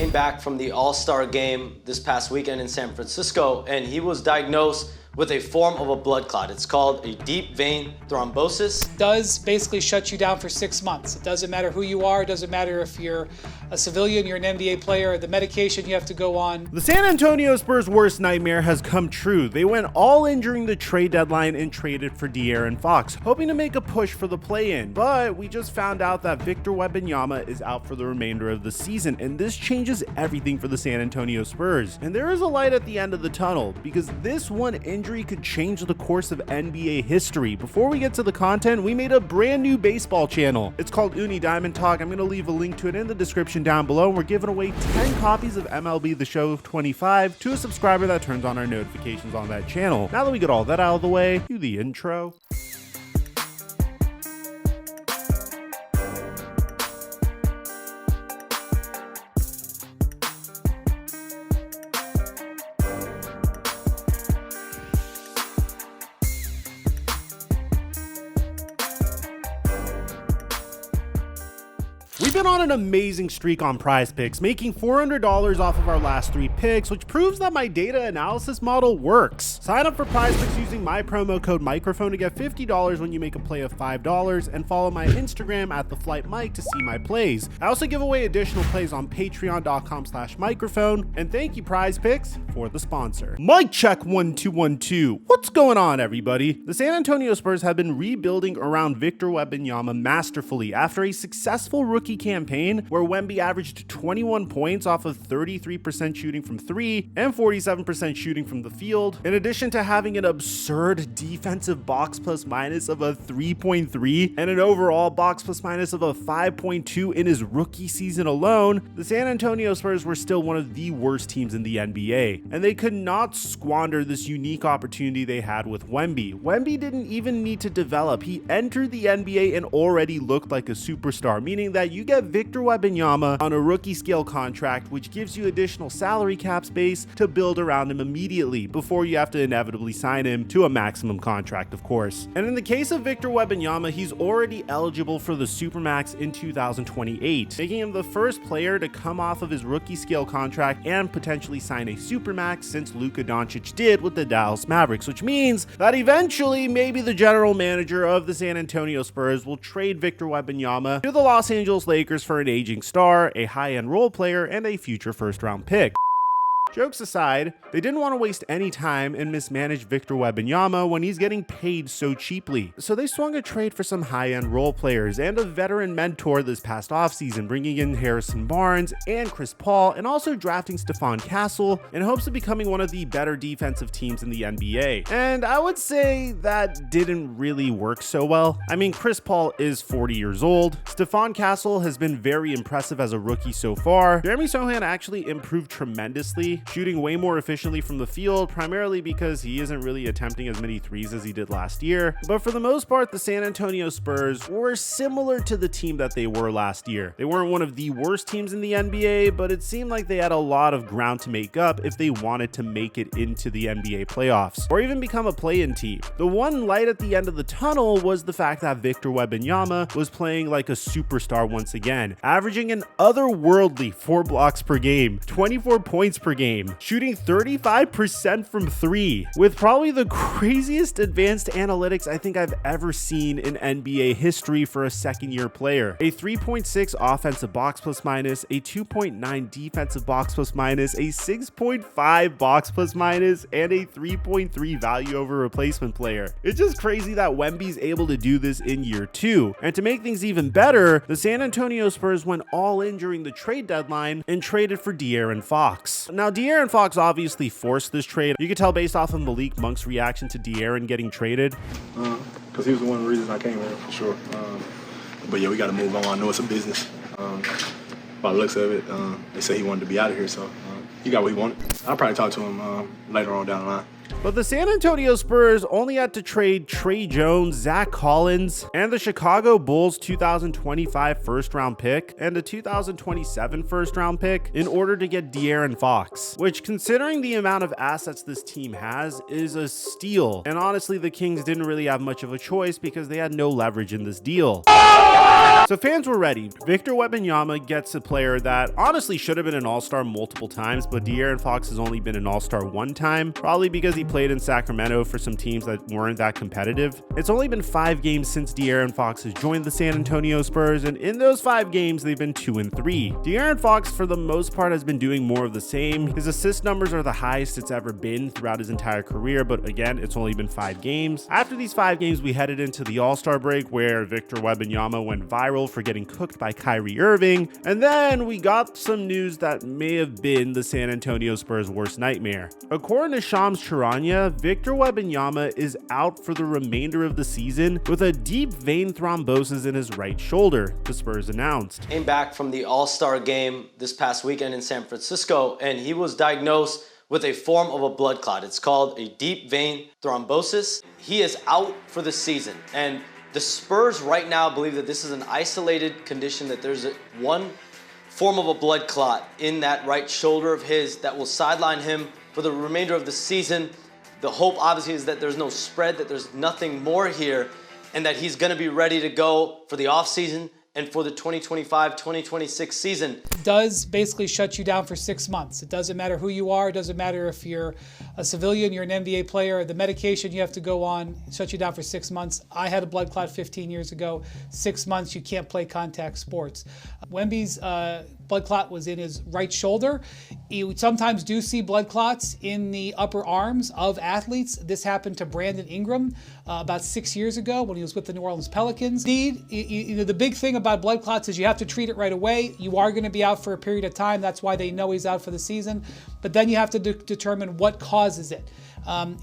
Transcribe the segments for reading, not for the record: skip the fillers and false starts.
came back from the All-Star game this past weekend in San Francisco, and he was diagnosed with a form of a blood clot. It's called a deep vein thrombosis. It does basically shut you down for 6 months. It doesn't matter who you are. It doesn't matter if you're a civilian, you're an NBA player, the medication you have to go on. The San Antonio Spurs' worst nightmare has come true. They went all in during the trade deadline and traded for De'Aaron Fox, hoping to make a push for the play-in. But we just found out that Victor Wembanyama is out for the remainder of the season, and this changes everything for the San Antonio Spurs. And there is a light at the end of the tunnel, because this one injury could change the course of NBA history. Before we get to the content, we made a brand new baseball channel. It's called Uni Diamond Talk. I'm going to leave a link to it in the description down below. We're giving away 10 copies of MLB The Show 25 to a subscriber that turns on our notifications on that channel. Now that we get all that out of the way, do the intro. We've been on an amazing streak on Prize Picks, making $400 off of our last 3 picks, which proves that my data analysis model works. Sign up for Prize Picks using my promo code microphone to get $50 when you make a play of $5, and follow my Instagram at TheFlightMike to see my plays. I also give away additional plays on patreon.com/microphone, and thank you Prize Picks for the sponsor. Mic check 1 2 1 2. What's going on, everybody? The San Antonio Spurs have been rebuilding around Victor Wembanyama masterfully after a successful rookie campaign where Wemby averaged 21 points off of 33% shooting from 3 and 47% shooting from the field, in addition to having an absurd defensive box plus minus of a 3.3 and an overall box plus minus of a 5.2 in his rookie season alone. The San Antonio Spurs were still one of the worst teams in the NBA, and they could not squander this unique opportunity they had with Wemby. Wemby didn't even need to develop. He entered the NBA and already looked like a superstar, meaning that you get Victor Wembanyama on a rookie scale contract, which gives you additional salary cap space to build around him immediately before you have to inevitably sign him to a maximum contract, of course. And in the case of Victor Wembanyama, he's already eligible for the Supermax in 2028, making him the first player to come off of his rookie scale contract and potentially sign a Supermax, since Luka Doncic did with the Dallas Mavericks, which means that eventually maybe the general manager of the San Antonio Spurs will trade Victor Wembanyama to the Los Angeles Lakers for an aging star, a high-end role player, and a future first-round pick. Jokes aside, they didn't want to waste any time and mismanage Victor Wembanyama when he's getting paid so cheaply. So they swung a trade for some high-end role players and a veteran mentor this past offseason, bringing in Harrison Barnes and Chris Paul, and also drafting Stephon Castle in hopes of becoming one of the better defensive teams in the NBA. And I would say that didn't really work so well. I mean, Chris Paul is 40 years old. Stephon Castle has been very impressive as a rookie so far. Jeremy Sohan actually improved tremendously, shooting way more efficiently from the field, primarily because he isn't really attempting as many threes as he did last year. But for the most part, the San Antonio Spurs were similar to the team that they were last year. They weren't one of the worst teams in the NBA, but it seemed like they had a lot of ground to make up if they wanted to make it into the NBA playoffs, or even become a play-in team. The one light at the end of the tunnel was the fact that Victor Wembanyama was playing like a superstar once again, averaging an otherworldly 4 blocks per game, 24 points per game, shooting 35% from 3, with probably the craziest advanced analytics I think I've ever seen in NBA history for a second-year player. A 3.6 offensive box plus minus, a 2.9 defensive box plus minus, a 6.5 box plus minus, and a 3.3 value over replacement player. It's just crazy that Wemby's able to do this in year 2. And to make things even better, the San Antonio Spurs went all in during the trade deadline and traded for De'Aaron Fox. Now, De'Aaron Fox obviously forced this trade. You could tell based off of Malik Monk's reaction to De'Aaron getting traded. Because he was one of the reasons I came here, for sure. But yeah, we got to move on. I know it's a business. By the looks of it, they say he wanted to be out of here, so he got what he wanted. I'll probably talk to him later on down the line. But the San Antonio Spurs only had to trade Trey Jones, Zach Collins, and the Chicago Bulls 2025 first-round pick and a 2027 first-round pick in order to get De'Aaron Fox, which, considering the amount of assets this team has, is a steal. And honestly, the Kings didn't really have much of a choice because they had no leverage in this deal. So fans were ready. Victor Wembanyama gets a player that honestly should have been an all-star multiple times, but De'Aaron Fox has only been an all-star one time, probably because he played in Sacramento for some teams that weren't that competitive. It's only been 5 games since De'Aaron Fox has joined the San Antonio Spurs, and in those 5 games, they've been 2-3. De'Aaron Fox, for the most part, has been doing more of the same. His assist numbers are the highest it's ever been throughout his entire career, but again, it's only been 5 games. After these 5 games, we headed into the All-Star break where Victor Wembanyama went viral for getting cooked by Kyrie Irving, and then we got some news that may have been the San Antonio Spurs' worst nightmare. According to Shams Charania, Victor Wembanyama is out for the remainder of the season with a deep vein thrombosis in his right shoulder, the Spurs announced. Came back from the All-Star game this past weekend in San Francisco, and he was diagnosed with a form of a blood clot. It's called a deep vein thrombosis. He is out for the season, and the Spurs right now believe that this is an isolated condition, that there's one form of a blood clot in that right shoulder of his that will sideline him for the remainder of the season. The hope obviously is that there's no spread, that there's nothing more here, and that he's gonna be ready to go for the offseason and for the 2025-2026 season. Does basically shut you down for 6 months. It doesn't matter who you are. It doesn't matter if you're a civilian, you're an NBA player. The medication you have to go on shuts you down for 6 months. I had a blood clot 15 years ago. 6 months, you can't play contact sports. Wemby's blood clot was in his right shoulder. You sometimes do see blood clots in the upper arms of athletes. This happened to Brandon Ingram about 6 years ago when he was with the New Orleans Pelicans. Indeed, the big thing about blood clots is you have to treat it right away. You are going to be out for a period of time. That's why they know he's out for the season. But then you have to determine what causes it.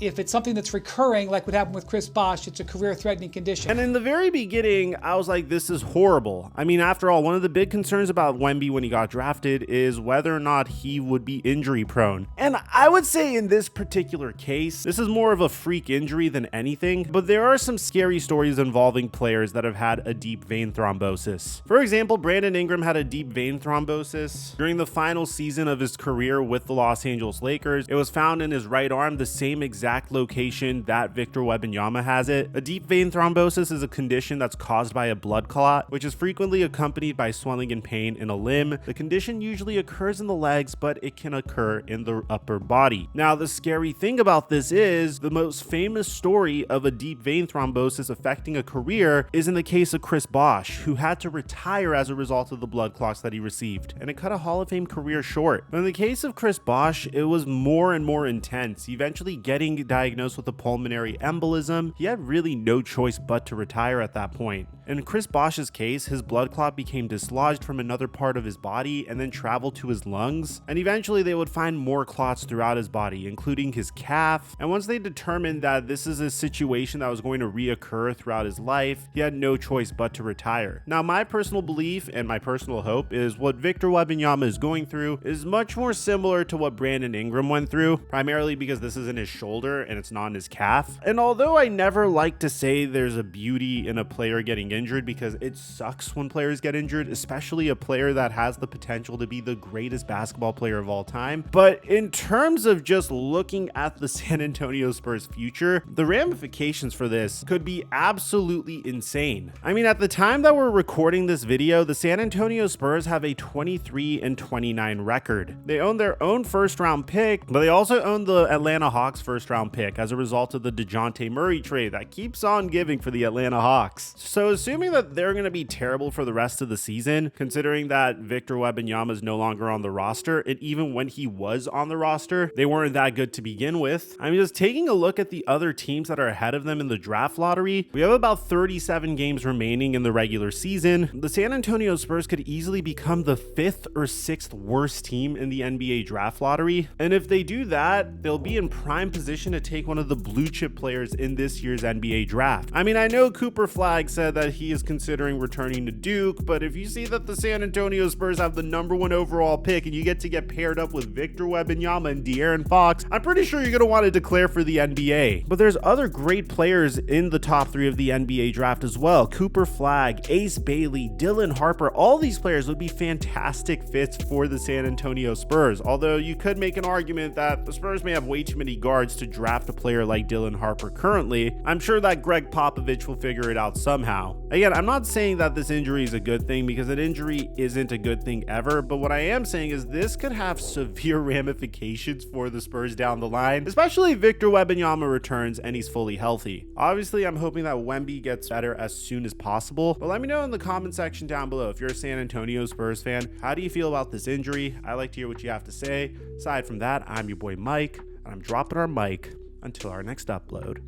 If it's something that's recurring, like what happened with Chris Bosh, it's a career-threatening condition. And in the very beginning, I was like, this is horrible. I mean, after all, one of the big concerns about Wemby when he got drafted is whether or not he would be injury-prone. And I would say in this particular case, this is more of a freak injury than anything, but there are some scary stories involving players that have had a deep vein thrombosis. For example, Brandon Ingram had a deep vein thrombosis during the final season of his career with the Los Angeles Lakers. It was found in his right arm, the same exact location that Victor Wembanyama has it. A deep vein thrombosis is a condition that's caused by a blood clot, which is frequently accompanied by swelling and pain in a limb. The condition usually occurs in the legs, but it can occur in the upper body. Now, the scary thing about this is the most famous story of a deep vein thrombosis affecting a career is in the case of Chris Bosh, who had to retire as a result of the blood clots that he received, and it cut a Hall of Fame career short. But in the case of Chris Bosh, it was more and more intense. He eventually getting diagnosed with a pulmonary embolism. He had really no choice but to retire at that point. In Chris Bosh's case, his blood clot became dislodged from another part of his body and then traveled to his lungs, and eventually they would find more clots throughout his body, including his calf. And once they determined that this is a situation that was going to reoccur throughout his life, he had no choice but to retire. Now, my personal belief and my personal hope is what Victor Wembanyama is going through is much more similar to what Brandon Ingram went through, primarily because this is in his shoulder and it's not in his calf. And although I never like to say there's a beauty in a player getting injured, because it sucks when players get injured, especially a player that has the potential to be the greatest basketball player of all time. But in terms of just looking at the San Antonio Spurs future, the ramifications for this could be absolutely insane. I mean, at the time that we're recording this video, the San Antonio Spurs have a 23-29 record. They own their own first-round pick, but they also own the Atlanta Hawks first-round pick as a result of the DeJounte Murray trade that keeps on giving for the Atlanta Hawks. So assuming that they're going to be terrible for the rest of the season, considering that Victor Wembanyama is no longer on the roster, and even when he was on the roster, they weren't that good to begin with. I'm just taking a look at the other teams that are ahead of them in the draft lottery. We have about 37 games remaining in the regular season. The San Antonio Spurs could easily become the 5th or 6th worst team in the NBA draft lottery. And if they do that, they'll be in prime position to take one of the blue chip players in this year's NBA draft. I mean, I know Cooper Flagg said that he is considering returning to Duke, but if you see that the San Antonio Spurs have the #1 overall pick and you get to get paired up with Victor Wembanyama and De'Aaron Fox, I'm pretty sure you're going to want to declare for the NBA. But there's other great players in the top 3 of the NBA draft as well. Cooper Flagg, Ace Bailey, Dylan Harper, all these players would be fantastic fits for the San Antonio Spurs. Although you could make an argument that the Spurs may have way too many guards yards to draft a player like Dylan Harper currently, I'm sure that Greg Popovich will figure it out somehow. Again, I'm not saying that this injury is a good thing, because an injury isn't a good thing ever, but what I am saying is this could have severe ramifications for the Spurs down the line, especially if Victor Wembanyama returns and he's fully healthy. Obviously, I'm hoping that Wemby gets better as soon as possible, but let me know in the comment section down below if you're a San Antonio Spurs fan. How do you feel about this injury? I like to hear what you have to say. Aside from that, I'm your boy Mike, and I'm dropping our mic until our next upload.